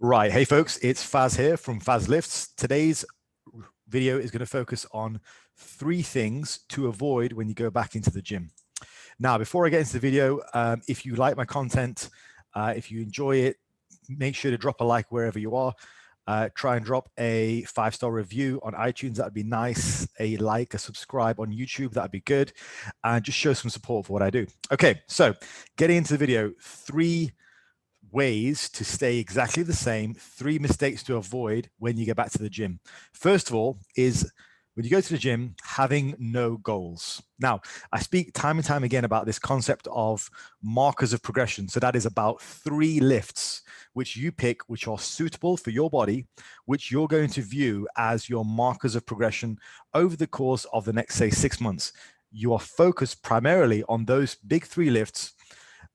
Right. Hey, folks, it's Faz here from Fazlifts. Today's video is going to focus on 3 things to avoid when you go back into the gym. Now, before I get into the video, if you like my content, if you enjoy it, make sure to drop a like wherever you are. Try and drop a 5-star review on iTunes. That'd be nice. A like, a subscribe on YouTube. That'd be good. And just show some support for what I do. Okay, so getting into the video, 3 ways to stay exactly the same, 3 mistakes to avoid when you get back to the gym. First of all is when you go to the gym, having no goals. Now, I speak time and time again about this concept of markers of progression. So that is about 3 lifts which you pick, which are suitable for your body, which you're going to view as your markers of progression over the course of the next, say, 6 months. You are focused primarily on those big 3 lifts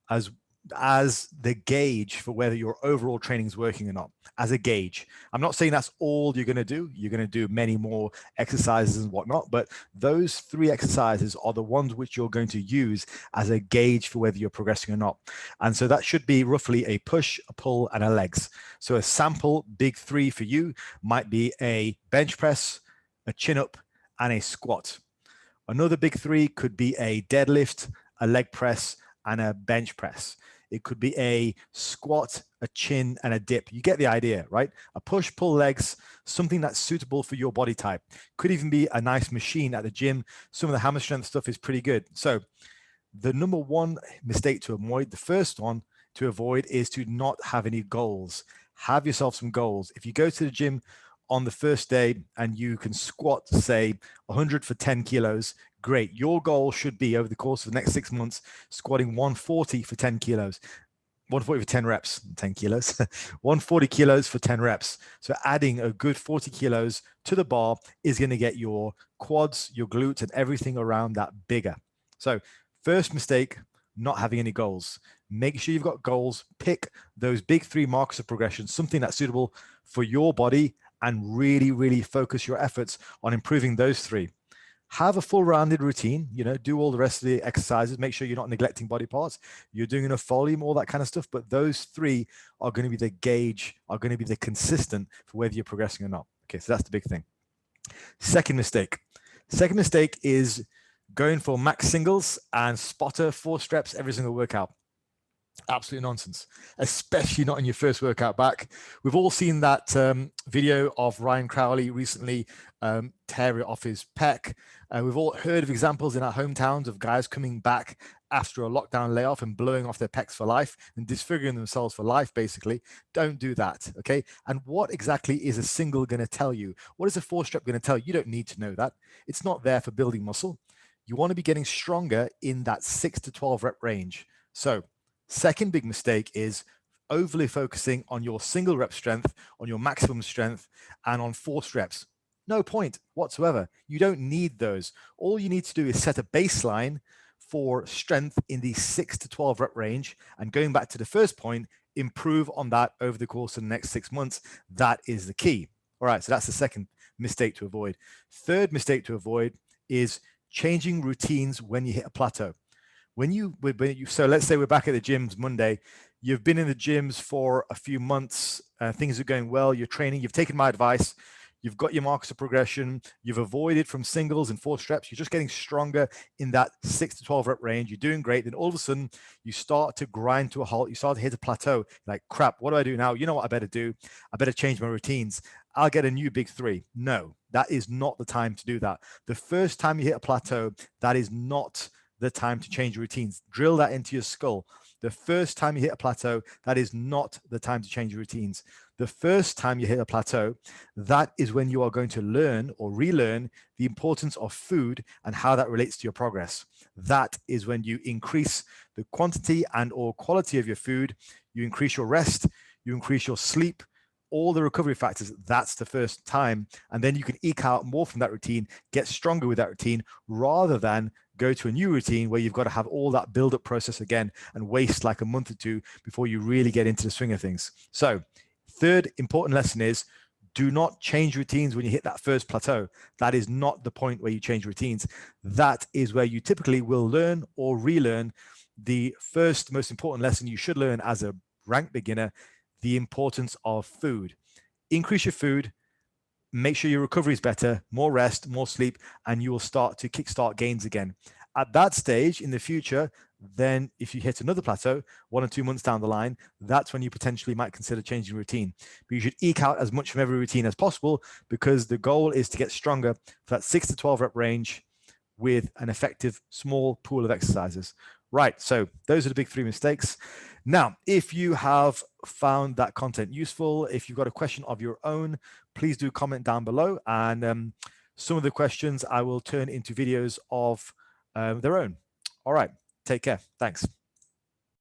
as the gauge for whether your overall training is working or not, as a gauge. I'm not saying that's all you're going to do. You're going to do many more exercises and whatnot, but those 3 exercises are the ones which you're going to use as a gauge for whether you're progressing or not. And so that should be roughly a push, a pull, and a legs. So a sample big 3 for you might be a bench press, a chin up, and a squat. Another big 3 could be a deadlift, a leg press, and a bench press. It could be a squat, a chin, and a dip. You get the idea, right? A push, pull legs, something that's suitable for your body type. Could even be a nice machine at the gym. Some of the hammer strength stuff is pretty good. So the number 1 mistake to avoid, the first one to avoid, is to not have any goals. Have yourself some goals. If you go to the gym on the first day and you can squat, say 100 for 10 kilos, great. Your goal should be over the course of the next 6 months, squatting 140 for 10 kilos, 140 for 10 reps, 10 kilos, 140 kilos for 10 reps. So adding a good 40 kilos to the bar is going to get your quads, your glutes, and everything around that bigger. So first mistake, not having any goals. Make sure you've got goals. Pick those big 3 markers of progression, something that's suitable for your body, and really, really focus your efforts on improving those 3. Have a full rounded routine, do all the rest of the exercises. Make sure you're not neglecting body parts. You're doing enough volume, all that kind of stuff. But those 3 are going to be the gauge, are going to be the consistent for whether you're progressing or not. Okay, so that's the big thing. Second mistake is going for max singles and spotter 4 reps every single workout. Absolute nonsense, especially not in your first workout back. We've all seen that video of Ryan Crowley recently tear it off his pec. We've all heard of examples in our hometowns of guys coming back after a lockdown layoff and blowing off their pecs for life and disfiguring themselves for life, basically. Don't do that, okay? And what exactly is a single going to tell you? What is a 4-step going to tell you? You don't need to know that. It's not there for building muscle. You want to be getting stronger in that 6 to 12 rep range. So second big mistake is overly focusing on your single rep strength, on your maximum strength, and on forced reps. No point whatsoever. You don't need those. All you need to do is set a baseline for strength in the 6 to 12 rep range. And going back to the first point, improve on that over the course of the next 6 months. That is the key. All right, so that's the second mistake to avoid. Third mistake to avoid is changing routines when you hit a plateau. So let's say we're back at the gyms Monday. You've been in the gyms for a few months. Things are going well. You're training. You've taken my advice. You've got your markers of progression. You've avoided from singles and 4 reps. You're just getting stronger in that 6 to 12 rep range. You're doing great. Then all of a sudden, you start to grind to a halt. You start to hit a plateau. You're like, crap, what do I do now? You know what I better do? I better change my routines. I'll get a new big 3. No, that is not the time to do that. The first time you hit a plateau, that is not the time to change your routines. Drill that into your skull. The first time you hit a plateau, that is not the time to change your routines. The first time you hit a plateau, that is when you are going to learn or relearn the importance of food and how that relates to your progress. That is when you increase the quantity and or quality of your food, you increase your rest, you increase your sleep, all the recovery factors. That's the first time. And then you can eke out more from that routine, get stronger with that routine, rather than go to a new routine where you've got to have all that build-up process again and waste like a month or 2 before you really get into the swing of things. So third important lesson is do not change routines when you hit that first plateau. That is not the point where you change routines. That is where you typically will learn or relearn the first most important lesson you should learn as a ranked beginner, the importance of food. Increase your food, make sure your recovery is better, more rest, more sleep, and you will start to kickstart gains again. At that stage in the future, then if you hit another plateau 1 or 2 months down the line, that's when you potentially might consider changing routine. But you should eke out as much from every routine as possible, because the goal is to get stronger for that 6 to 12 rep range with an effective small pool of exercises. Right, so those are the big 3 mistakes. Now, if you have found that content useful, if you've got a question of your own, please do comment down below, and some of the questions I will turn into videos of their own. All right, take care. Thanks.